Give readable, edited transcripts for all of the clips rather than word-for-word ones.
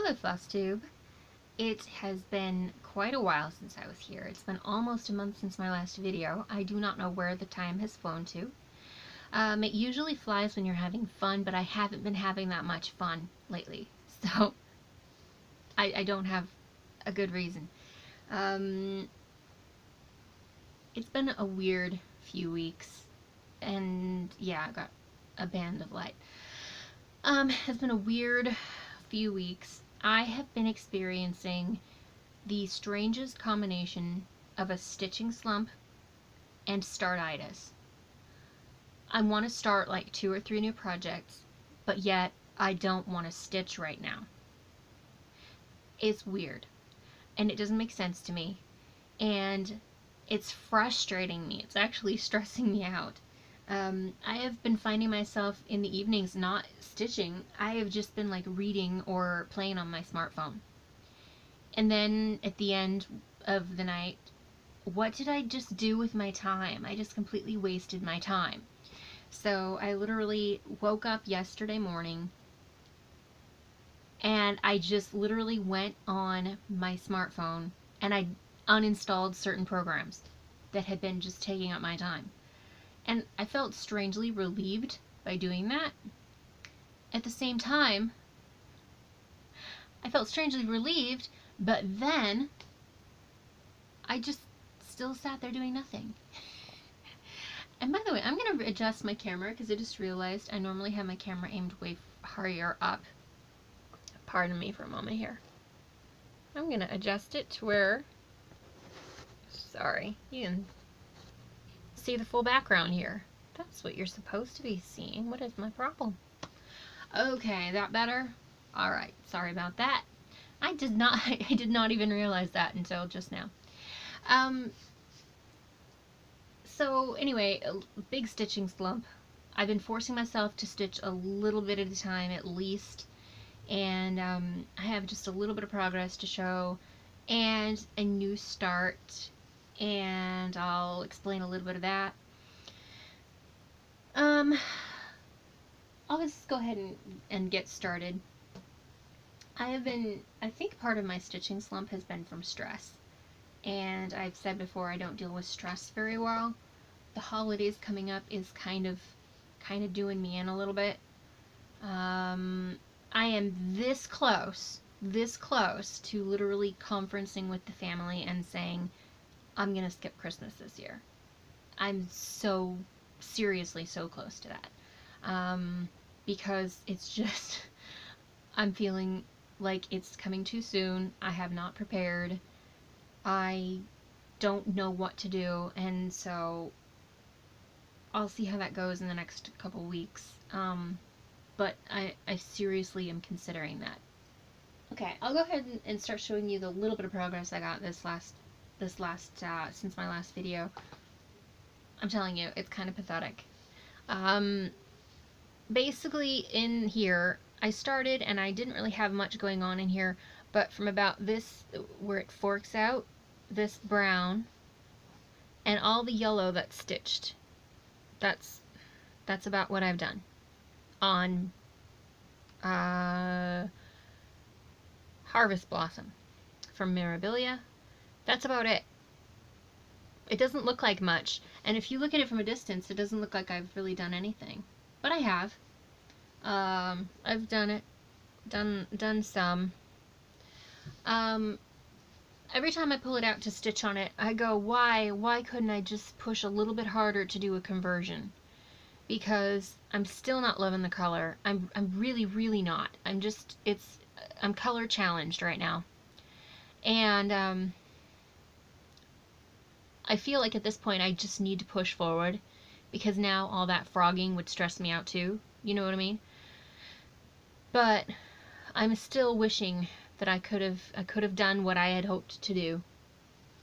Hello FlossTube. It has been quite a while since I was here. It's been almost a month since my last video. I do not know where the time has flown to. It usually flies when you're having fun, but I haven't been having that much fun lately. So, I don't have a good reason. It's been a weird few weeks. And yeah, I got a band of light. It's been a weird few weeks. I have been experiencing the strangest combination of a stitching slump and startitis. I want to start like 2 or 3 new projects, but yet I don't want to stitch right now. It's weird, and it doesn't make sense to me, and it's frustrating me. It's actually stressing me out. I have been finding myself in the evenings not stitching. I have just been like reading or playing on my smartphone. And then at the end of the night, what did I just do with my time? I just completely wasted my time. So I literally woke up yesterday morning and I just literally went on my smartphone and I uninstalled certain programs that had been just taking up my time. And I felt strangely relieved by doing that. At the same time, I felt strangely relieved, but then I just still sat there doing nothing. And by the way, I'm going to adjust my camera because I just realized I normally have my camera aimed way higher up. Pardon me for a moment here. I'm going to adjust it to where, sorry, you can see the full background here. That's what you're supposed to be seeing. What is my problem? Okay, that better? Alright, sorry about that. I did not even realize that until just now. So anyway, a big stitching slump. I've been forcing myself to stitch a little bit at a time at least, and I have just a little bit of progress to show and a new start, and I'll explain a little bit of that. I'll just go ahead and get started. I think part of my stitching slump has been from stress. And I've said before, I don't deal with stress very well. The holidays coming up is kind of doing me in a little bit. I am this close to literally conferencing with the family and saying, I'm gonna skip Christmas this year. I'm so seriously so close to that. Because it's just, I'm feeling like it's coming too soon. I have not prepared. I don't know what to do, and so I'll see how that goes in the next couple weeks. But I seriously am considering that. Okay, I'll go ahead and start showing you the little bit of progress I got since my last video. I'm telling you, it's kind of pathetic. Basically in here, I started and I didn't really have much going on in here, but from about this, where it forks out, this brown, and all the yellow that's stitched, that's about what I've done on Harvest Blossom from Mirabilia. That's about it. It doesn't look like much, and if you look at it from a distance, it doesn't look like I've really done anything, but I have. I've done some. Every time I pull it out to stitch on it, I go, why couldn't I just push a little bit harder to do a conversion? Because I'm still not loving the color. I'm really not. I'm color challenged right now. And, I feel like at this point I just need to push forward, because now all that frogging would stress me out too. You know what I mean? But I'm still wishing that I could have done what I had hoped to do.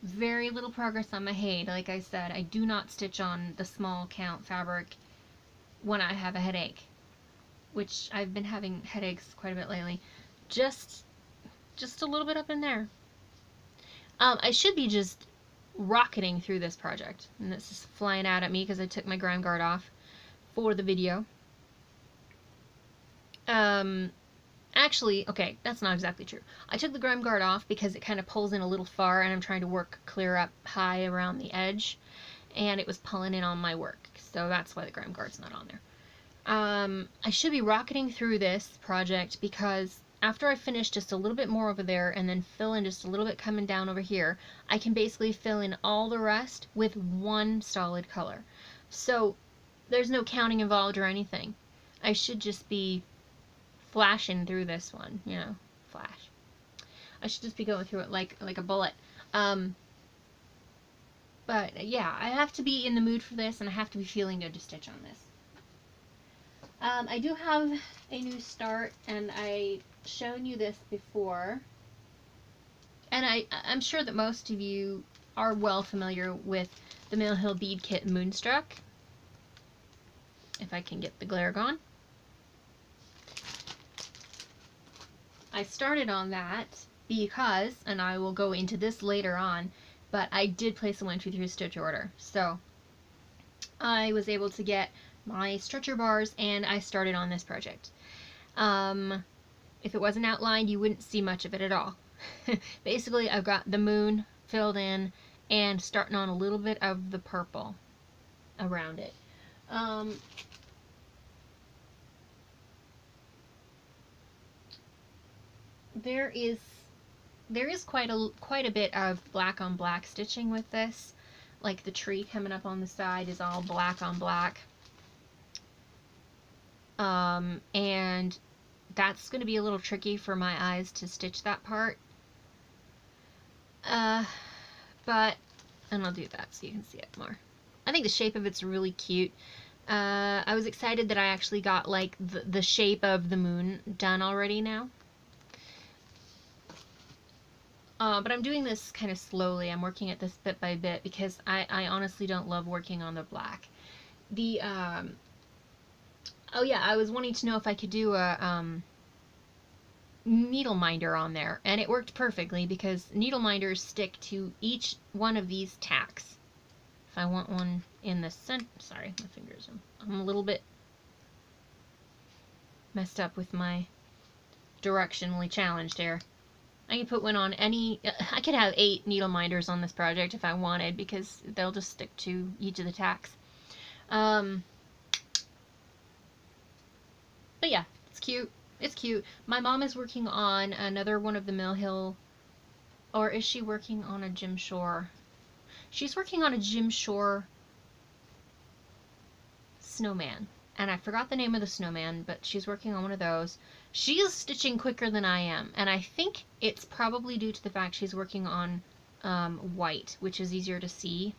Very little progress on my HAED. Like I said, I do not stitch on the small count fabric when I have a headache, which I've been having headaches quite a bit lately. Just a little bit up in there. I should be just rocketing through this project, and this is flying out at me because I took my grime guard off for the video. Actually, okay, that's not exactly true. I took the grime guard off because it kind of pulls in a little far and I'm trying to work clear up high around the edge, and it was pulling in on my work, so that's why the grime guard's not on there. I should be rocketing through this project because after I finish just a little bit more over there and then fill in just a little bit coming down over here, I can basically fill in all the rest with one solid color. So there's no counting involved or anything. I should just be flashing through this one, you know, flash. I should just be going through it like a bullet. But yeah, I have to be in the mood for this, and I have to be feeling good to stitch on this. I do have a new start, and I've shown you this before. And I'm sure that most of you are well familiar with the Mill Hill Bead Kit Moonstruck. If I can get the glare gone. I started on that because, and I will go into this later on, but I did place a 1, 2, 3 stitch order. So I was able to get my stretcher bars and I started on this project. If it wasn't outlined, you wouldn't see much of it at all. Basically, I've got the moon filled in and starting on a little bit of the purple around it. There is quite a bit of black on black stitching with this. Like the tree coming up on the side is all black on black. And that's going to be a little tricky for my eyes to stitch that part. But, and I'll do that so you can see it more. I think the shape of it's really cute. I was excited that I actually got like the shape of the moon done already now. But I'm doing this kind of slowly. I'm working at this bit by bit because I honestly don't love working on the black. The, oh yeah, I was wanting to know if I could do a, needle minder on there, and it worked perfectly because needle minders stick to each one of these tacks. If I want one in the center, sorry, my fingers, I'm a little bit messed up with my directionally challenged here. I can put one on any, I could have 8 needle minders on this project if I wanted because they'll just stick to each of the tacks. But yeah, it's cute. It's cute. My mom is working on another one of the Mill Hill, or is she working on a Jim Shore? She's working on a Jim Shore snowman. And I forgot the name of the snowman, but she's working on one of those. She is stitching quicker than I am, and I think it's probably due to the fact she's working on white, which is easier to see.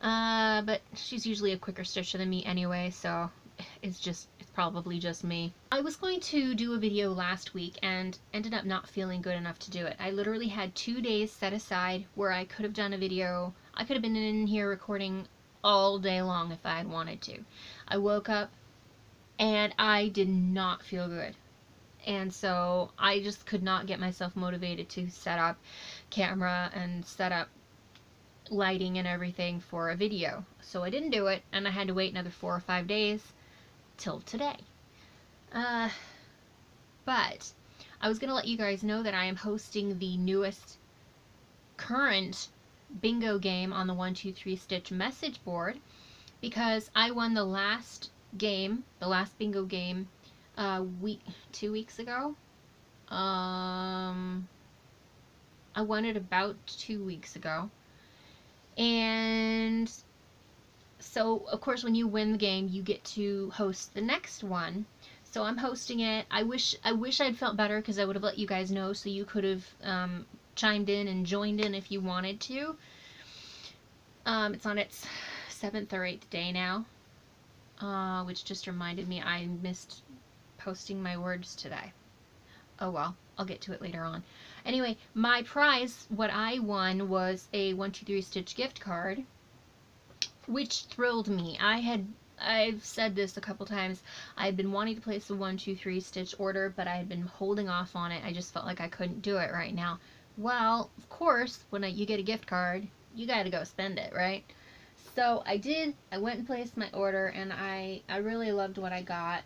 But she's usually a quicker stitcher than me anyway, so it's probably just me. I was going to do a video last week and ended up not feeling good enough to do it. I literally had 2 days set aside where I could have done a video. I could have been in here recording all day long if I had wanted to. I woke up and I did not feel good. And so I just could not get myself motivated to set up camera and set up lighting and everything for a video. So I didn't do it, and I had to wait another 4 or 5 days till today. But I was going to let you guys know that I am hosting the newest current bingo game on the 1, 2, 3 stitch message board because I won the last game, the last bingo game 2 weeks ago. I won it about 2 weeks ago. And so, of course, when you win the game, you get to host the next one. So I'm hosting it. I wish I'd felt better because I would have let you guys know so you could have chimed in and joined in if you wanted to. It's on its 7th or 8th day now, which just reminded me I missed posting my words today. Oh well, I'll get to it later on. Anyway, my prize, what I won, was a 1, 2, 3 stitch gift card, which thrilled me. I've said this a couple times. I've been wanting to place a 1, 2, 3 stitch order, but I had been holding off on it. I just felt like I couldn't do it right now. Well, of course, when you get a gift card, you gotta go spend it, right? So I did. I went and placed my order, and I really loved what I got.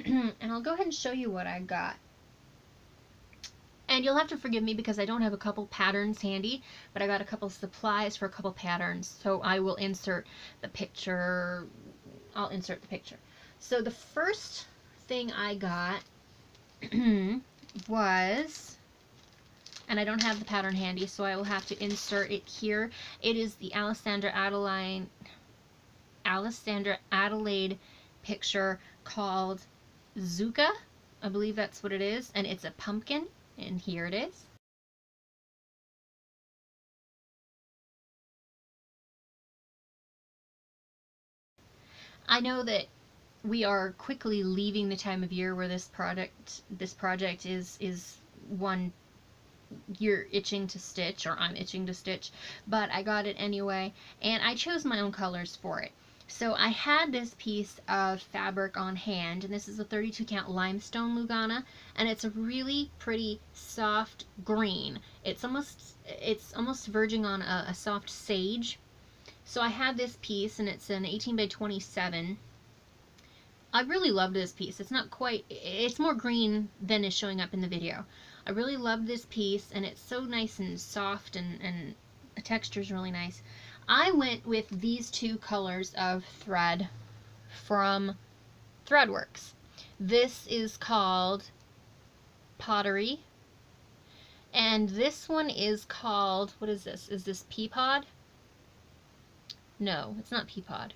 And I'll go ahead and show you what I got. And you'll have to forgive me because I don't have a couple patterns handy, but I got a couple supplies for a couple patterns, so I will insert the picture. I'll insert the picture. So the first thing I got was, and I don't have the pattern handy, so I will have to insert it here. It is the Allesandra Adelaide picture called Zuka. I believe that's what it is, and it's a pumpkin, and here it is. I know that we are quickly leaving the time of year where this project is one you're itching to stitch, or I'm itching to stitch, but I got it anyway, and I chose my own colors for it. So I had this piece of fabric on hand, and this is a 32 count limestone Lugana, and it's a really pretty soft green. It's almost verging on a soft sage. So I had this piece, and it's an 18 by 27. I really loved this piece. It's not quite, it's more green than is showing up in the video. I really love this piece, and it's so nice and soft, and the texture is really nice. I went with these two colors of thread from Threadworks. This is called Pottery, and this one is called, what is this? Is this Peapod? No, it's not Peapod.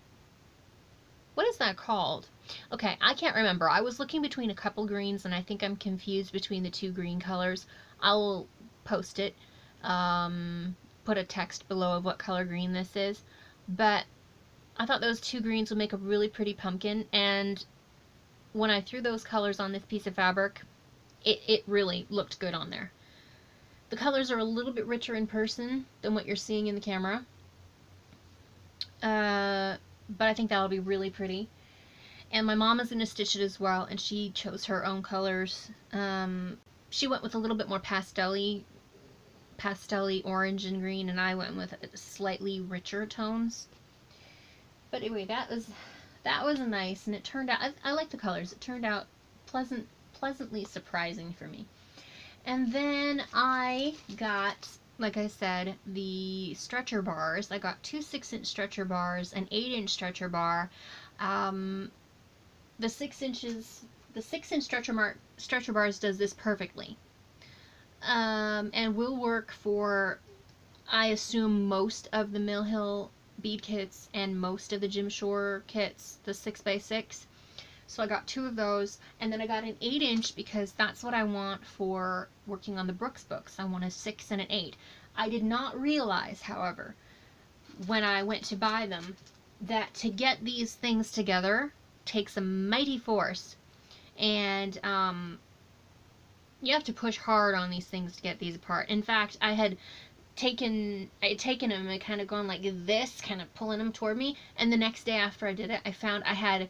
What is that called? Okay, I can't remember. I was looking between a couple greens, and I think I'm confused between the two green colors. I'll post it, put a text below of what color green this is. But I thought those two greens would make a really pretty pumpkin, and when I threw those colors on this piece of fabric, it really looked good on there. The colors are a little bit richer in person than what you're seeing in the camera. But I think that'll be really pretty. And my mom is going to stitch it as well, and she chose her own colors. She went with a little bit more pastel-y orange and green, and I went with slightly richer tones. But anyway, that was nice, and it turned out, I like the colors. It turned out pleasantly surprising for me. And then I got, like I said, the stretcher bars. I got two 6-inch stretcher bars, an 8-inch stretcher bar. The 6-inch stretcher bars does this perfectly, and will work for, I assume, most of the Mill Hill bead kits and most of the Jim Shore kits, the 6x6. So I got two of those, and then I got an 8-inch because that's what I want for working on the Brooks books. I want a 6 and an 8. I did not realize, however, when I went to buy them, that to get these things together takes a mighty force, and you have to push hard on these things to get these apart. In fact, I had taken them and kind of gone like this, kind of pulling them toward me, and the next day after I did it, I found I had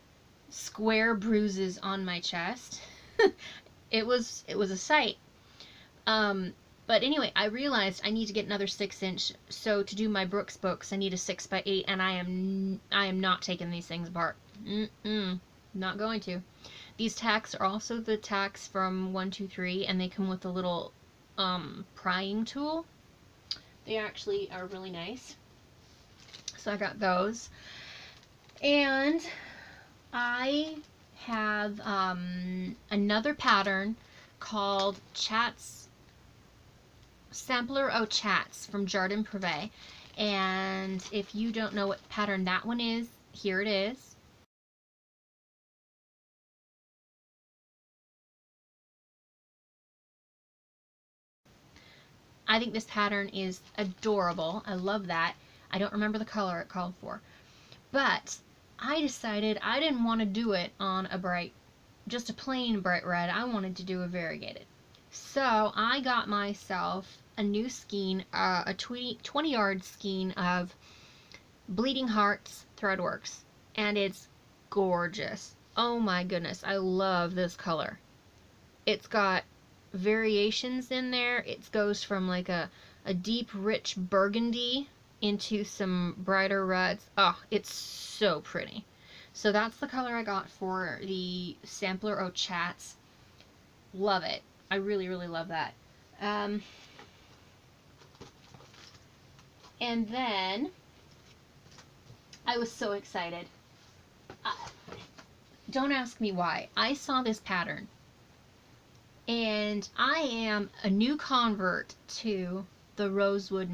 square bruises on my chest. It was a sight. But anyway, I realized I need to get another 6-inch, so to do my Brooks books, I need a 6x8, and I am not taking these things apart. Not going to. These tacks are also the tacks from 123, and they come with a little prying tool. They actually are really nice. So I got those. And I have another pattern called Sampler O Chats from Jardin Prive. And if you don't know what pattern that one is, here it is. I think this pattern is adorable. I love that. I don't remember the color it called for. But I decided I didn't want to do it on just a plain bright red. I wanted to do a variegated. So I got myself a new skein, a 20-yard skein of Bleeding Hearts Threadworks. And it's gorgeous. Oh my goodness, I love this color. It's got variations in there. It goes from like a deep rich burgundy into some brighter reds. Oh, it's so pretty. So that's the color I got for the sampler au chats. Love it. I really, really love that. And then I was so excited. Don't ask me why. I saw this pattern, and I am a new convert to the Rosewood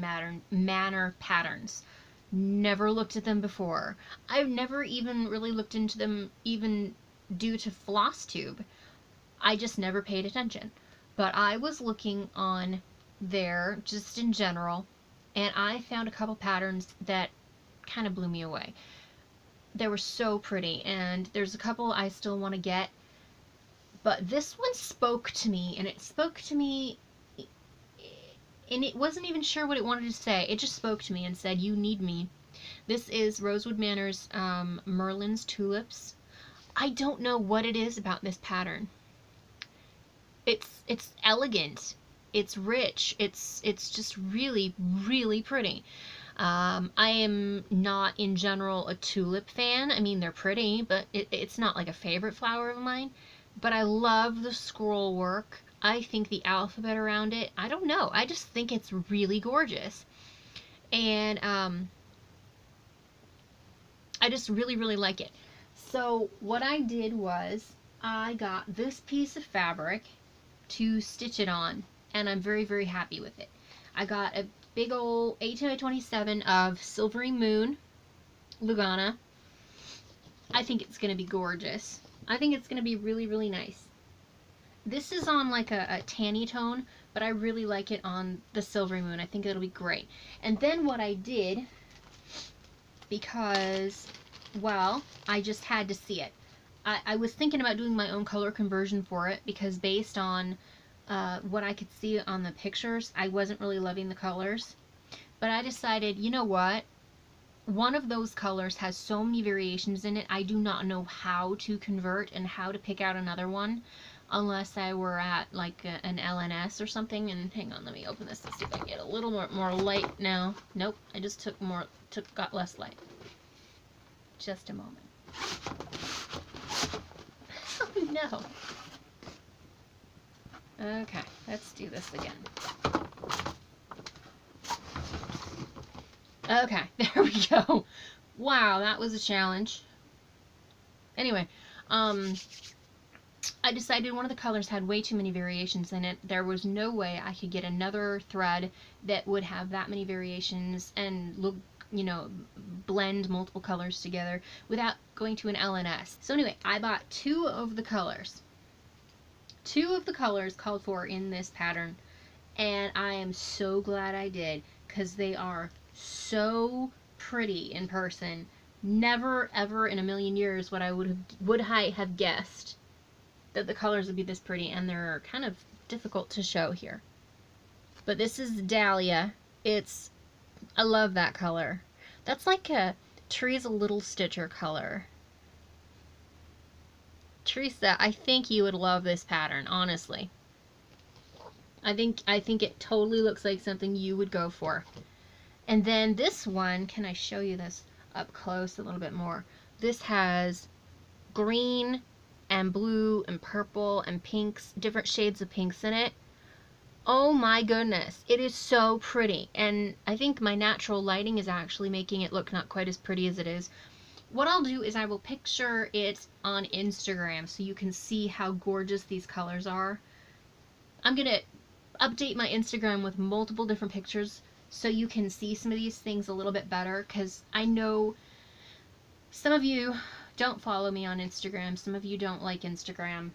Manor patterns. Never looked at them before. I've never even really looked into them, even due to FlossTube. I just never paid attention. But I was looking on there, just in general, and I found a couple patterns that kind of blew me away. They were so pretty, and there's a couple I still want to get, but this one spoke to me, and it spoke to me, and it wasn't even sure what it wanted to say. It just spoke to me and said, you need me. This is Rosewood Manners, Merlin's Tulips. I don't know what it is about this pattern. It's elegant, it's rich, it's just really, really pretty. I am not in general a tulip fan. I mean, they're pretty, but it's not like a favorite flower of mine. But I love the scroll work. I think the alphabet around it, I don't know, I just think it's really gorgeous. And I just really, really like it. So what I did was I got this piece of fabric to stitch it on, and I'm very, very happy with it. I got a big old 18x27 of Silvery Moon Lugana. I think it's going to be gorgeous. I think it's going to be really, really nice. This is on like a tanny tone, but I really like it on the Silvery Moon. I think it'll be great. And then what I did, because, well, I just had to see it. I was thinking about doing my own color conversion for it, because based on what I could see on the pictures, I wasn't really loving the colors. But I decided, you know what? One of those colors has so many variations in it, I do not know how to convert and how to pick out another one, unless I were at like an LNS or something. And hang on, let me open this and see if I can get a little more light now. Nope, I just got less light. Just a moment. Oh no. Okay, let's do this again. Okay, there we go. Wow, that was a challenge. Anyway, I decided one of the colors had way too many variations in it. There was no way I could get another thread that would have that many variations and look, you know, blend multiple colors together without going to an LNS. So anyway, I bought two of the colors. Two of the colors called for in this pattern, and I am so glad I did, because they are so pretty in person. Never ever in a million years would I have guessed that the colors would be this pretty, and they're kind of difficult to show here. But this is Dahlia. I love that color. That's like a Teresa Little Stitcher color. Teresa, I think you would love this pattern, honestly. I think it totally looks like something you would go for. And then this one, can I show you this up close a little bit more? This has green and blue and purple and pinks, different shades of pinks in it. Oh my goodness, it is so pretty. And I think my natural lighting is actually making it look not quite as pretty as it is. What I'll do is I will picture it on Instagram so you can see how gorgeous these colors are. I'm going to update my Instagram with multiple different pictures so you can see some of these things a little bit better, because I know some of you don't follow me on Instagram, some of you don't like Instagram,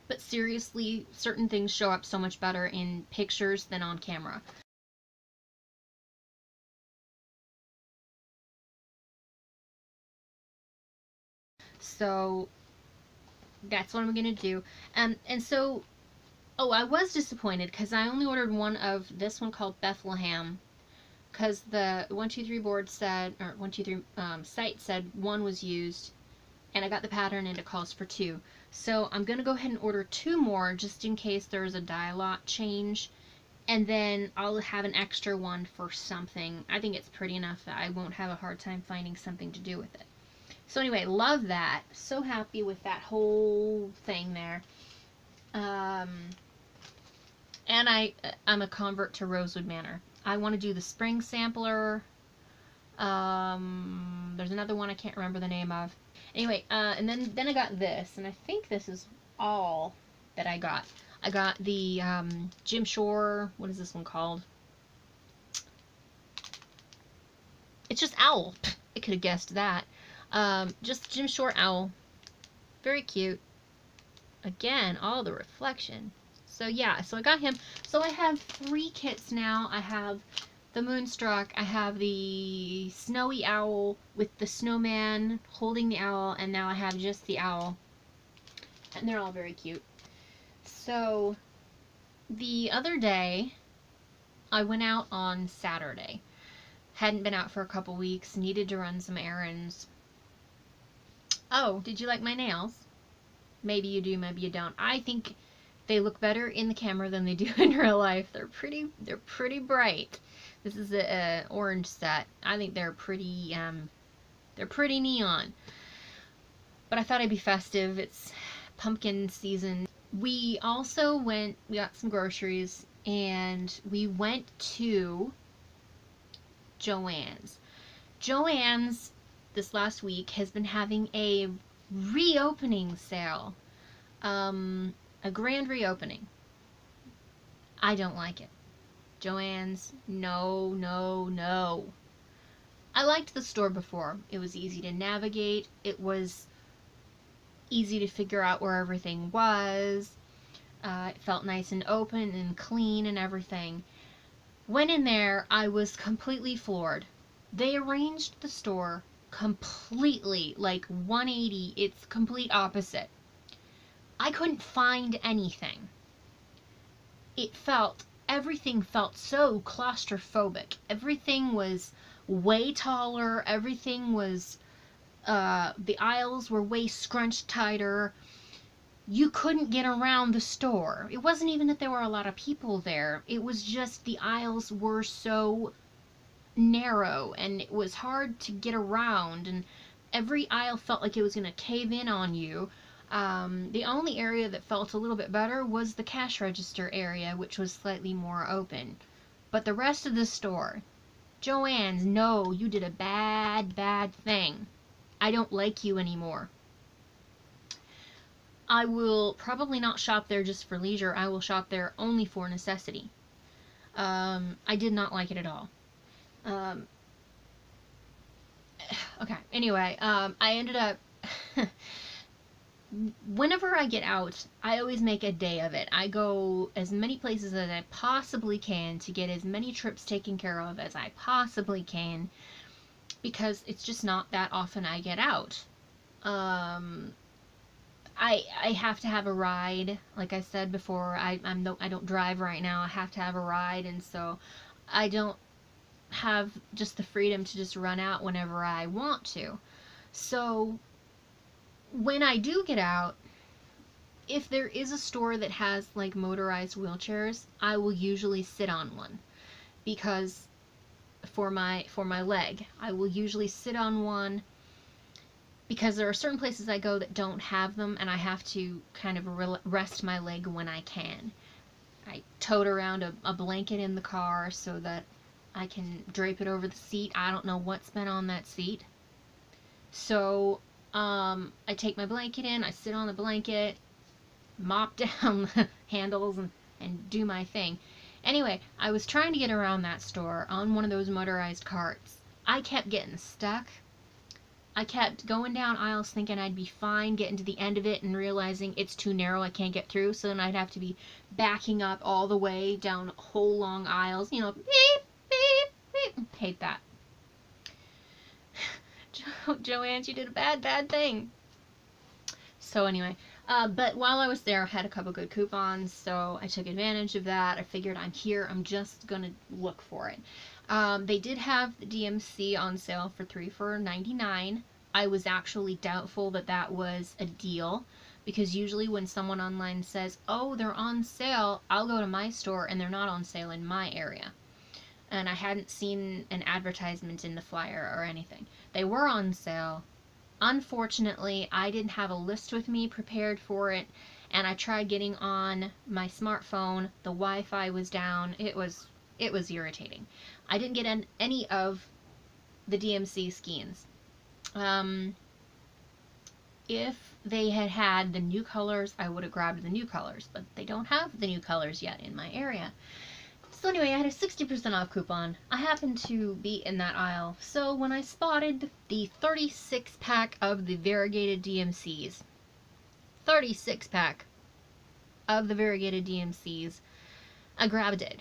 but seriously, certain things show up so much better in pictures than on camera. So that's what I'm gonna do. And so, oh, I was disappointed because I only ordered one of this one called Bethlehem, because the 123 board said, or 123 site said one was used, and I got the pattern and it calls for two. So I'm gonna go ahead and order two more just in case there's a dye lot change, and then I'll have an extra one for something. I think it's pretty enough that I won't have a hard time finding something to do with it. So anyway, love that. So happy with that whole thing there. And I'm a convert to Rosewood Manor. I want to do the spring sampler. There's another one I can't remember the name of. Anyway, and then I got this, and I think this is all that I got. I got the Jim Shore, what is this one called? It's just owl. I could have guessed that. Just Jim Shore owl. Very cute. Again, all the reflection. So yeah, so I got him. So I have 3 kits now. I have the Moonstruck, I have the snowy owl with the snowman holding the owl, and now I have just the owl. And they're all very cute. So the other day, I went out on Saturday. Hadn't been out for a couple weeks, needed to run some errands. Oh, did you like my nails? Maybe you do, maybe you don't. I think they look better in the camera than they do in real life. They're pretty bright. This is a orange set. I think they're pretty neon. But I thought I'd be festive. It's pumpkin season. We also we got some groceries, and we went to Joannes. Joannes this last week has been having a reopening sale. A grand reopening. I don't like it. Joannes, no, no, no. I liked the store before. It was easy to navigate. It was easy to figure out where everything was. It felt nice and open and clean and everything. Went in there, I was completely floored. They arranged the store completely, like 180. It's complete opposite. I couldn't find anything. Everything felt so claustrophobic. Everything was way taller. Everything was, the aisles were way scrunched tighter. You couldn't get around the store. It wasn't even that there were a lot of people there. It was just the aisles were so narrow, and it was hard to get around, and every aisle felt like it was going to cave in on you. The only area that felt a little bit better was the cash register area, which was slightly more open. But the rest of the store, Joannes, no, you did a bad, bad thing. I don't like you anymore. I will probably not shop there just for leisure. I will shop there only for necessity. I did not like it at all. Okay, anyway, I ended up... Whenever I get out, I always make a day of it. I go as many places as I possibly can to get as many trips taken care of as I possibly can, because it's just not that often I get out. I have to have a ride. Like I said before, I don't drive right now. I have to have a ride, and so I don't have just the freedom to just run out whenever I want to. So when I do get out, if there is a store that has like motorized wheelchairs, I will usually sit on one, because for my leg, I will usually sit on one, because there are certain places I go that don't have them, and I have to kind of rest my leg when I can. I tote around a blanket in the car so that I can drape it over the seat. I don't know what's been on that seat. So I take my blanket in, I sit on the blanket, mop down the handles, and do my thing. Anyway, I was trying to get around that store on one of those motorized carts. I kept getting stuck. I kept going down aisles thinking I'd be fine, getting to the end of it and realizing it's too narrow, I can't get through, so then I'd have to be backing up all the way down whole long aisles, you know, beep, beep, beep. Hate that. Joanne, you did a bad thing. So anyway, but while I was there, I had a couple good coupons, so I took advantage of that. I figured I'm here, I'm just gonna look for it. They did have the DMC on sale for $3 for $99. I was actually doubtful that that was a deal, because usually when someone online says, oh, they're on sale, I'll go to my store and they're not on sale in my area. And I hadn't seen an advertisement in the flyer or anything. They were on sale. Unfortunately, I didn't have a list with me prepared for it, and I tried getting on my smartphone. The Wi-Fi was down. It was irritating. I didn't get any of the DMC skeins. If they had the new colors, I would have grabbed the new colors, but they don't have the new colors yet in my area. So anyway, I had a 60% off coupon. I happened to be in that aisle, so when I spotted the 36 pack of the variegated DMCs, 36 pack of the variegated DMCs, I grabbed it.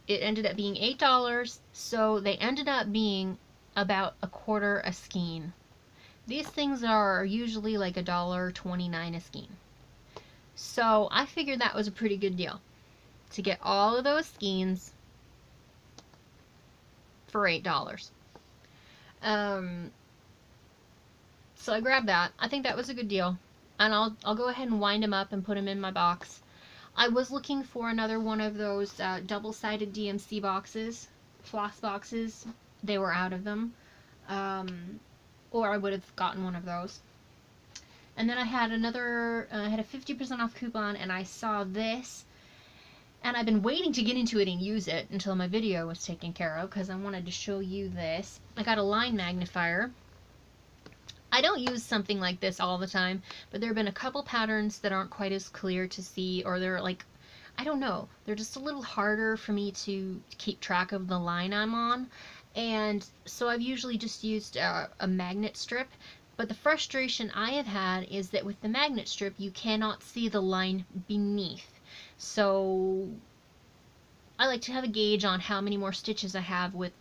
It ended up being $8, so they ended up being about a quarter a skein. These things are usually like $1.29 a skein. So I figured that was a pretty good deal to get all of those skeins for $8. So I grabbed that. I think that was a good deal, and I'll go ahead and wind them up and put them in my box. I was looking for another one of those double-sided DMC boxes, floss boxes. They were out of them, or I would have gotten one of those. And then I had another, I had a 50% off coupon, and I saw this. And I've been waiting to get into it and use it until my video was taken care of, because I wanted to show you this. I got a line magnifier. I don't use something like this all the time, but there have been a couple patterns that aren't quite as clear to see, or they're like, I don't know, they're just a little harder for me to keep track of the line I'm on. And so I've usually just used a magnet strip. But the frustration I have had is that with the magnet strip, you cannot see the line beneath. So I like to have a gauge on how many more stitches I have with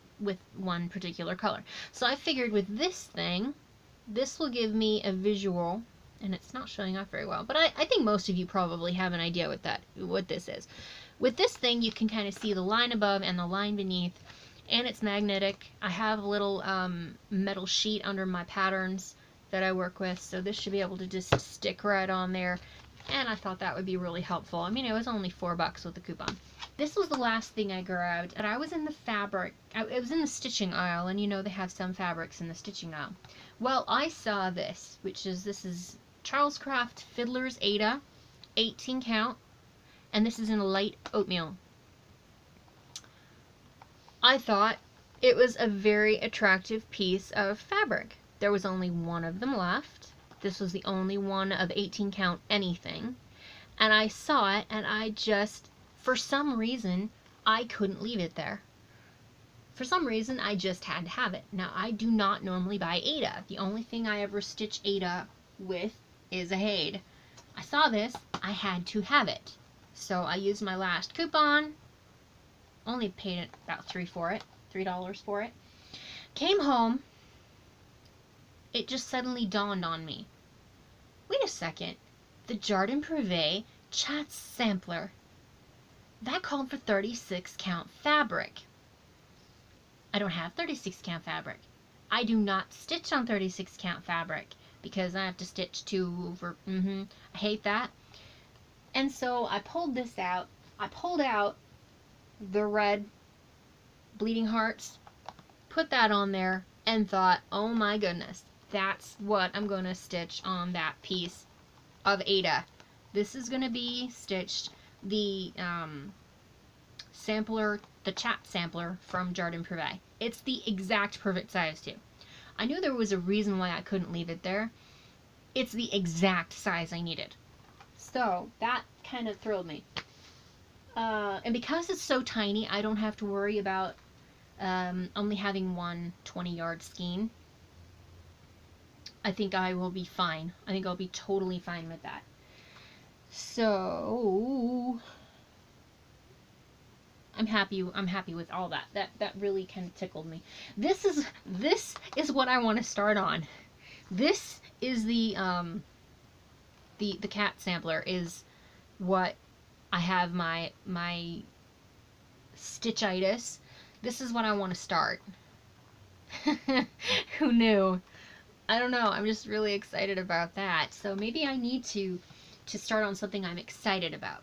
one particular color. So I figured with this thing, this will give me a visual, and it's not showing off very well, but I think most of you probably have an idea what this is. With this thing, you can kind of see the line above and the line beneath, and it's magnetic. I have a little metal sheet under my patterns that I work with, so this should be able to just stick right on there, and I thought that would be really helpful. I mean, it was only $4 with the coupon. This was the last thing I grabbed, and I was in the fabric, it was in the stitching aisle, and you know they have some fabrics in the stitching aisle. Well, I saw this, this is Charles Craft Fiddler's Aida, 18 count, and this is in a light oatmeal. I thought it was a very attractive piece of fabric. There was only one of them left. This was the only one of 18 count anything. And I saw it, and I just, for some reason, I couldn't leave it there. For some reason, I just had to have it. Now, I do not normally buy Aida. The only thing I ever stitch Aida with is a HAED. I saw this, I had to have it. So I used my last coupon. Only paid it about $3 for it. Came home. It just suddenly dawned on me. Wait a second. The Jardin Prive Chat Sampler. That called for 36 count fabric. I don't have 36 count fabric. I do not stitch on 36 count fabric because I have to stitch 2 over. I hate that. And so I pulled this out. I pulled out the red bleeding hearts, put that on there, and thought, oh my goodness, that's what I'm going to stitch on that piece of Aida. This is going to be stitched the sampler, the chat sampler from Jardin Prive. It's the exact perfect size too. I knew there was a reason why I couldn't leave it there. It's the exact size I needed. So that kind of thrilled me. And because it's so tiny, I don't have to worry about only having one 20-yard skein. I think I will be fine. I think I'll be totally fine with that. So I'm happy with all that. That really kind of tickled me. This is what I want to start on. This is the cat sampler is what I have my stitchitis. This is what I want to start. Who knew? I don't know. I'm just really excited about that. So maybe I need to start on something I'm excited about.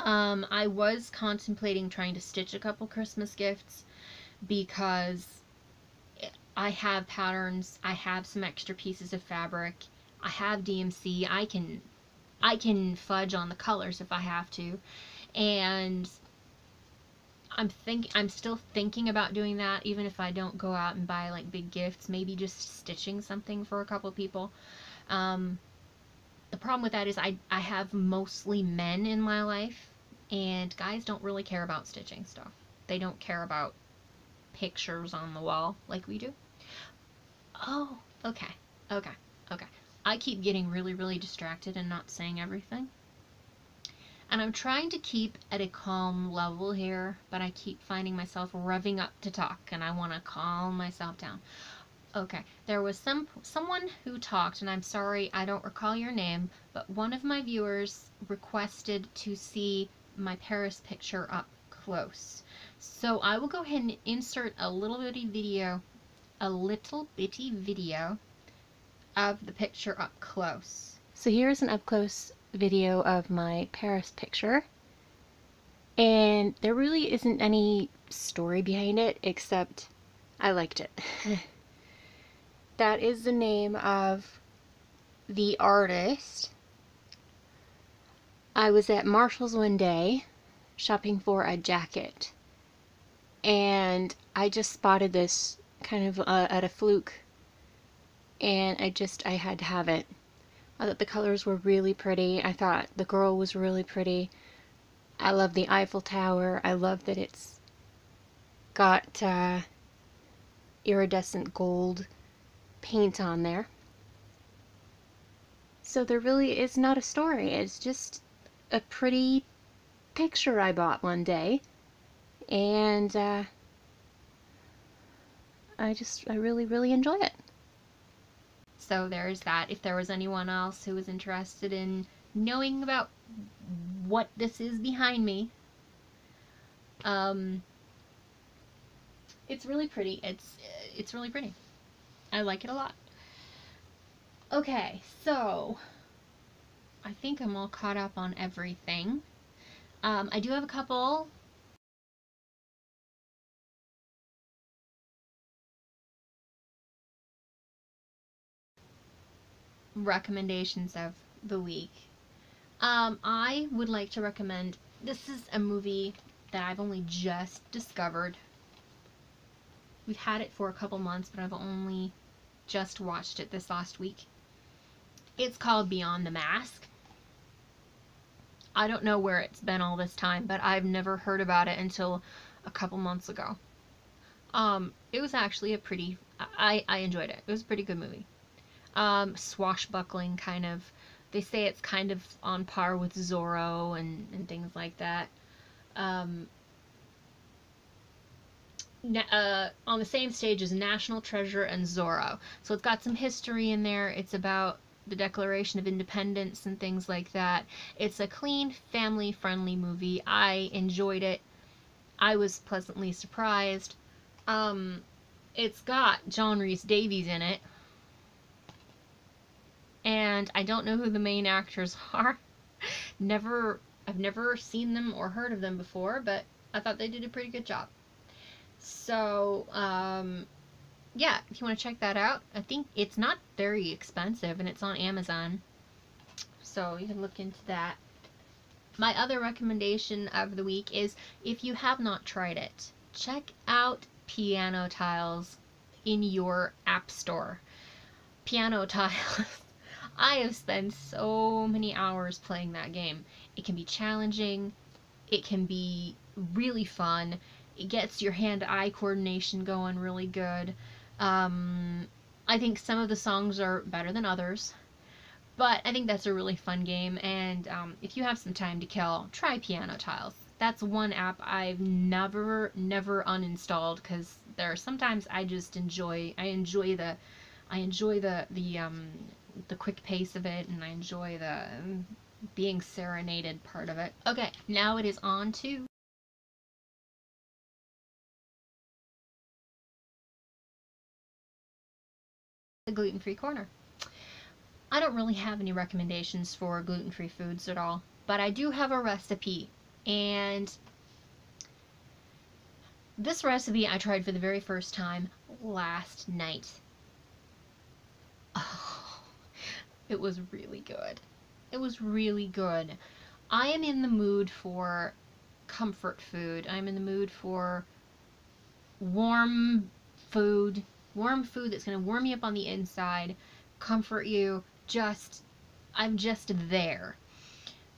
I was contemplating trying to stitch a couple Christmas gifts because I have patterns, I have some extra pieces of fabric, I have DMC, I can fudge on the colors if I have to, and I'm still thinking about doing that, even if I don't go out and buy like big gifts, maybe just stitching something for a couple people. The problem with that is I have mostly men in my life, and guys don't really care about stitching stuff. They don't care about pictures on the wall like we do. Oh, okay, okay, okay. I keep getting really, really distracted and not saying everything. And I'm trying to keep at a calm level here, but I keep finding myself revving up to talk, and I want to calm myself down. Okay, there was someone who talked, and I'm sorry, I don't recall your name, but one of my viewers requested to see my Paris picture up close. So I will go ahead and insert a little bitty video of the picture up close. So here's an up close video of my Paris picture, and there really isn't any story behind it except I liked it. That is the name of the artist. I was at Marshall's one day shopping for a jacket, and I just spotted this kind of at a fluke, and I had to have it. I thought the colors were really pretty. I thought the girl was really pretty. I love the Eiffel Tower. I love that it's got iridescent gold paint on there. So there really is not a story. It's just a pretty picture I bought one day, and I really, really enjoy it. So there's that. If there was anyone else who was interested in knowing about what this is behind me, it's really pretty. It's really pretty. I like it a lot. Okay, so I think I'm all caught up on everything. I do have a couple recommendations of the week. I would like to recommend, this is a movie that I've only just discovered. We've had it for a couple months, but I've only just watched it this last week. It's called Beyond the Mask. I don't know where it's been all this time, but I've never heard about it until a couple months ago. It was actually a pretty, I enjoyed it. It was a pretty good movie. Swashbuckling kind of, they say it's kind of on par with Zorro and things like that. On the same stage as National Treasure and Zorro. So it's got some history in there. It's about the Declaration of Independence and things like that. It's a clean, family-friendly movie. I enjoyed it. I was pleasantly surprised. It's got John Rhys Davies in it. And I don't know who the main actors are. I've never seen them or heard of them before, but I thought they did a pretty good job. So, yeah, if you want to check that out, I think it's not very expensive, and it's on Amazon, so you can look into that. My other recommendation of the week is, if you have not tried it, check out Piano Tiles in your app store. Piano Tiles. I have spent so many hours playing that game. It can be challenging, it can be really fun, it gets your hand-eye coordination going really good. I think some of the songs are better than others, but I think that's a really fun game, and if you have some time to kill, try Piano Tiles. That's one app I've never uninstalled, because there are sometimes I just enjoy the quick pace of it, and I enjoy the being serenaded part of it. Okay, now it is on to the gluten-free corner. I don't really have any recommendations for gluten-free foods at all, but I do have a recipe, and this recipe I tried for the very first time. last night. Oh, it was really good. It was really good. I am in the mood for comfort food. I'm in the mood for warm food that's going to warm you up on the inside, comfort you. I'm just there.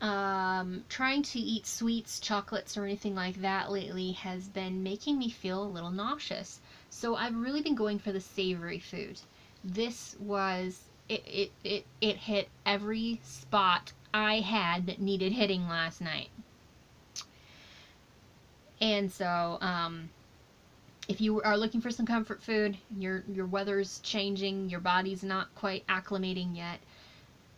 Trying to eat sweets, chocolates, or anything like that lately has been making me feel a little nauseous. So I've really been going for the savory food. This was, it hit every spot I had that needed hitting last night. And so, if you are looking for some comfort food, your weather's changing, your body's not quite acclimating yet,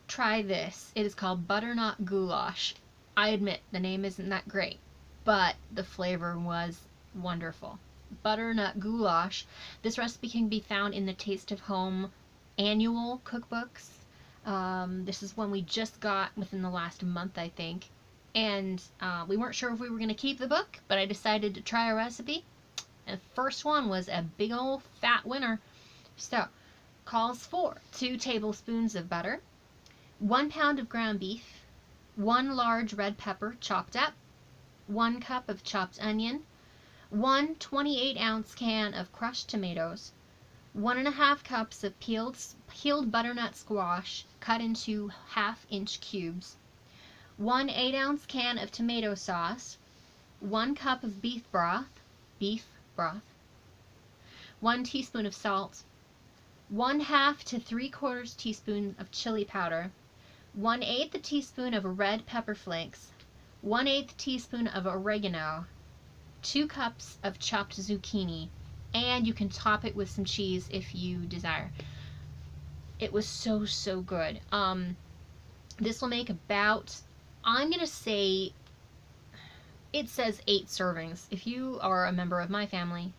try this. It is called Butternut Goulash. I admit, the name isn't that great, but the flavor was wonderful. Butternut Goulash. This recipe can be found in the Taste of Home annual cookbooks. This is one we just got within the last month, I think. And we weren't sure if we were going to keep the book, but I decided to try a recipe. And the first one was a big old fat winner. So, calls for 2 tablespoons of butter, 1 pound of ground beef, 1 large red pepper chopped up, 1 cup of chopped onion, 1 28-ounce can of crushed tomatoes, 1½ cups of peeled butternut squash cut into 1/2-inch cubes, 1 8-ounce can of tomato sauce, 1 cup of beef broth, 1 teaspoon of salt, 1/2 to 3/4 teaspoon of chili powder, 1/8 teaspoon of red pepper flakes, 1/8 teaspoon of oregano, 2 cups of chopped zucchini, and you can top it with some cheese if you desire. It was so good. This will make about, I'm gonna say, it says 8 servings. If you are a member of my family,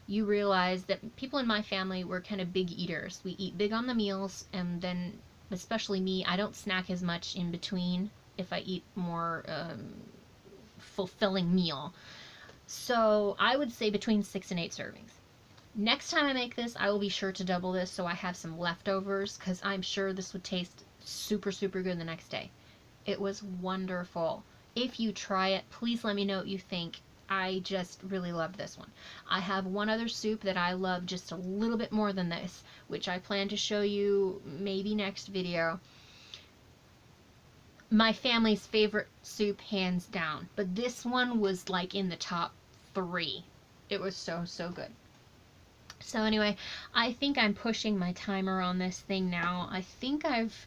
you realize that people in my family were kind of big eaters. We eat big on the meals, and then, especially me, I don't snack as much in between if I eat more fulfilling meal. So I would say between 6 and 8 servings. Next time I make this, I will be sure to double this so I have some leftovers, because I'm sure this would taste super good the next day. It was wonderful. If you try it, please let me know what you think. I just really love this one. I have one other soup that I love just a little bit more than this, which I plan to show you maybe next video. My family's favorite soup, hands down, but this one was like in the top 3. It was so good. So anyway, I think I'm pushing my timer on this thing now. I think I've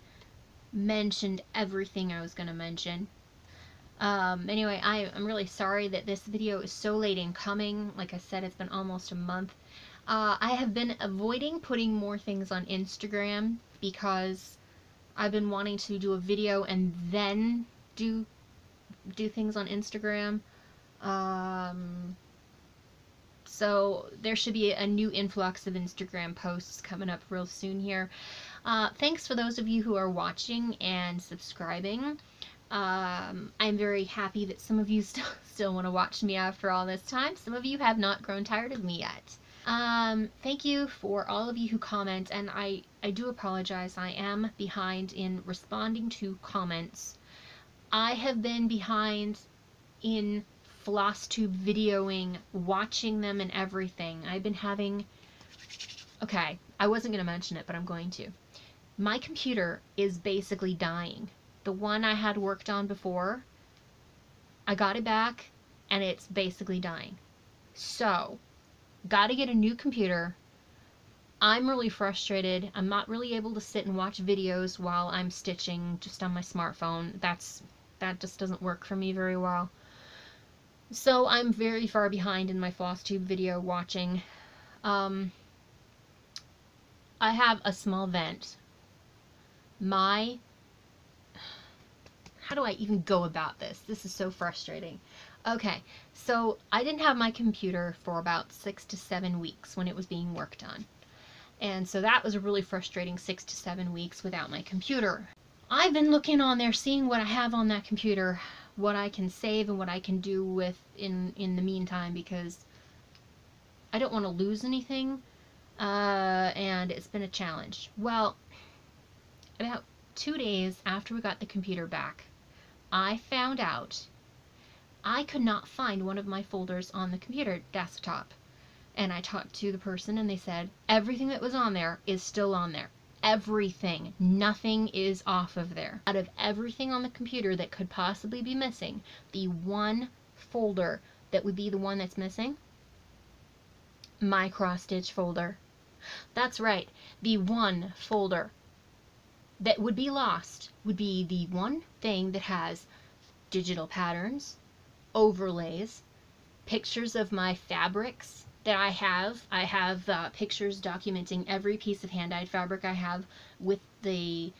mentioned everything I was going to mention. Anyway, I'm really sorry that this video is so late in coming. Like I said, it's been almost a month. I have been avoiding putting more things on Instagram because I've been wanting to do a video and then do things on Instagram. So there should be a new influx of Instagram posts coming up real soon here. Thanks for those of you who are watching and subscribing. I'm very happy that some of you still want to watch me after all this time. Some of you have not grown tired of me yet. Thank you for all of you who comment, and I do apologize. I am behind in responding to comments. I have been behind in FlossTube videoing, watching them and everything. I've been having... Okay, I wasn't going to mention it, but I'm going to. My computer is basically dying. The one I had worked on before, I got it back, and it's basically dying. So, gotta get a new computer. I'm really frustrated. I'm not really able to sit and watch videos while I'm stitching just on my smartphone. That just doesn't work for me very well. So I'm very far behind in my FlossTube video watching. I have a small vent. How do I even go about this? This is so frustrating. Okay, so I didn't have my computer for about 6 to 7 weeks when it was being worked on. And so that was a really frustrating 6 to 7 weeks without my computer. I've been looking on there, seeing what I have on that computer, what I can save and what I can do with in the meantime, because I don't want to lose anything, and it's been a challenge. Well, about 2 days after we got the computer back, I found out I could not find one of my folders on the computer desktop. And I talked to the person and they said, everything that was on there is still on there. Everything. Nothing is off of there. Out of everything on the computer that could possibly be missing, the one folder that would be the one that's missing, my cross-stitch folder. That's right. The one folder that would be lost would be the one thing that has digital patterns, overlays, pictures of my fabrics that I have. I have pictures documenting every piece of hand-dyed fabric I have with the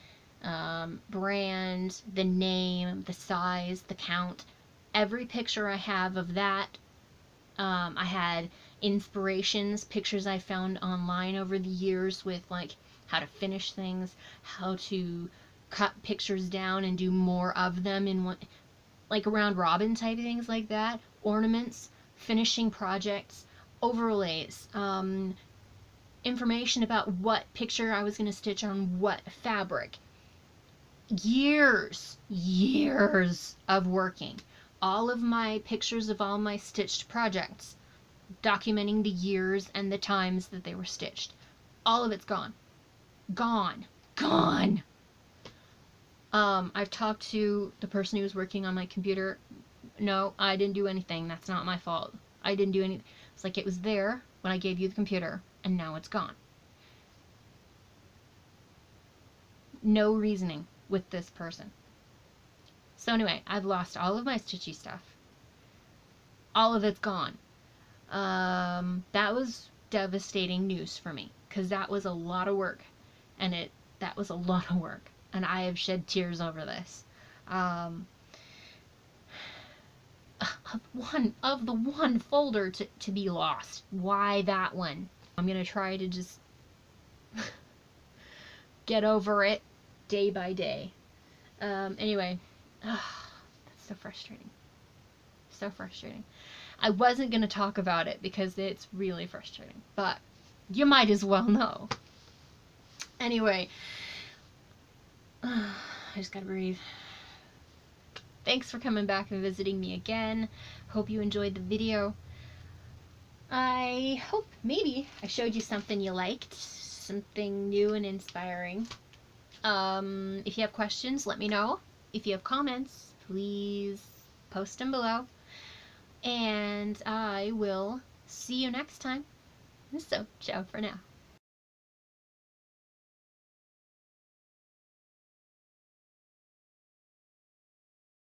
brand, the name, the size, the count. Every picture I have of that. I had inspirations, pictures I found online over the years with like how to finish things, how to cut pictures down and do more of them in one, like round robin type of things like that, ornaments, finishing projects, overlays, information about what picture I was going to stitch on what fabric. Years of working. All of my pictures of all my stitched projects, documenting the years and the times that they were stitched. All of it's gone. Gone. Gone. I've talked to the person who was working on my computer. No, I didn't do anything. That's not my fault. I didn't do anything. It's like it was there when I gave you the computer, and now it's gone. No reasoning with this person. So anyway, I've lost all of my stitchy stuff. All of it's gone. That was devastating news for me, because that was a lot of work, and that was a lot of work, and I have shed tears over this. Of the one folder to be lost. Why that one? I'm gonna try to just get over it day by day. Anyway, that's so frustrating. So frustrating. I wasn't gonna talk about it because it's really frustrating, but you might as well know. Anyway, I just gotta breathe. Thanks for coming back and visiting me again. Hope you enjoyed the video. I hope maybe I showed you something you liked, something new and inspiring. If you have questions, let me know. If you have comments, please post them below. And I will see you next time. So, ciao for now.